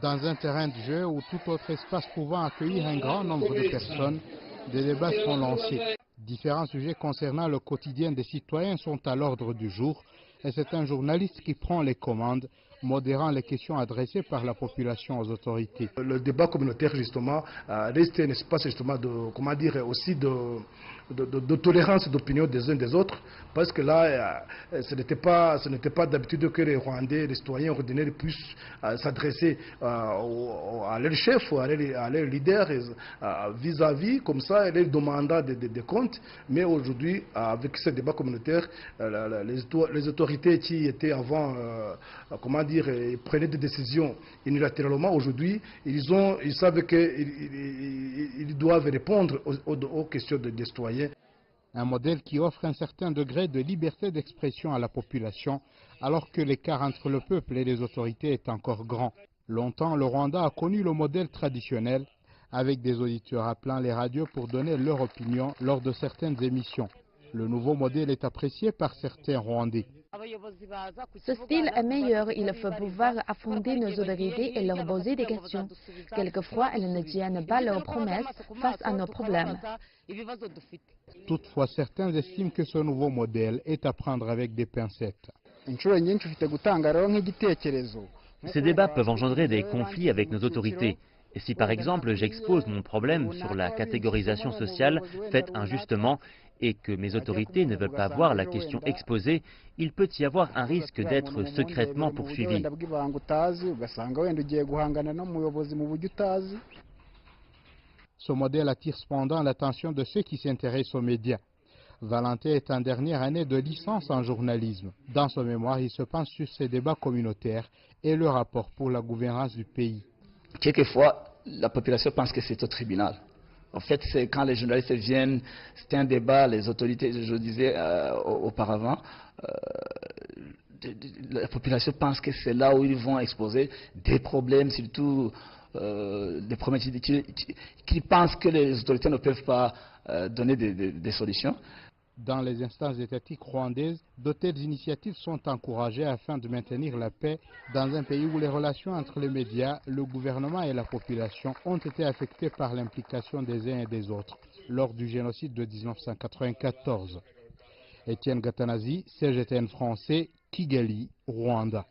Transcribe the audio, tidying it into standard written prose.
Dans un terrain de jeu ou tout autre espace pouvant accueillir un grand nombre de personnes, des débats sont lancés. Différents sujets concernant le quotidien des citoyens sont à l'ordre du jour et c'est un journaliste qui prend les commandes, modérant les questions adressées par la population aux autorités. Le débat communautaire, justement, reste un espace, justement, de, comment dire, aussi de tolérance d'opinion des uns des autres, parce que là, ce n'était pas d'habitude que les Rwandais, les citoyens ordinaires puissent s'adresser à leur chef ou à leur leader vis-à-vis, comme ça, leur demandant des comptes. Mais aujourd'hui, avec ce débat communautaire, les autorités qui étaient avant, comment dire, prenaient des décisions unilatéralement, aujourd'hui, ils savent qu'ils doivent répondre aux questions des citoyens. Un modèle qui offre un certain degré de liberté d'expression à la population, alors que l'écart entre le peuple et les autorités est encore grand. Longtemps, le Rwanda a connu le modèle traditionnel, avec des auditeurs appelant les radios pour donner leur opinion lors de certaines émissions. Le nouveau modèle est apprécié par certains Rwandais. Ce style est meilleur, il faut pouvoir affronter nos autorités et leur poser des questions. Quelquefois, elles ne tiennent pas leurs promesses face à nos problèmes. Toutefois, certains estiment que ce nouveau modèle est à prendre avec des pincettes. Ces débats peuvent engendrer des conflits avec nos autorités. Et si par exemple j'expose mon problème sur la catégorisation sociale faite injustement et que mes autorités ne veulent pas voir la question exposée, il peut y avoir un risque d'être secrètement poursuivi. Ce modèle attire cependant l'attention de ceux qui s'intéressent aux médias. Valentin est en dernière année de licence en journalisme. Dans son mémoire, il se penche sur ces débats communautaires et le rapport pour la gouvernance du pays. Quelquefois, la population pense que c'est au tribunal. En fait, c'est quand les journalistes viennent, c'est un débat, les autorités, je le disais auparavant, la population pense que c'est là où ils vont exposer des problèmes, surtout des problèmes qu'ils pensent que les autorités ne peuvent pas donner des solutions. Dans les instances étatiques rwandaises, de telles initiatives sont encouragées afin de maintenir la paix dans un pays où les relations entre les médias, le gouvernement et la population ont été affectées par l'implication des uns et des autres lors du génocide de 1994. Étienne Gatanazi, CGTN français, Kigali, Rwanda.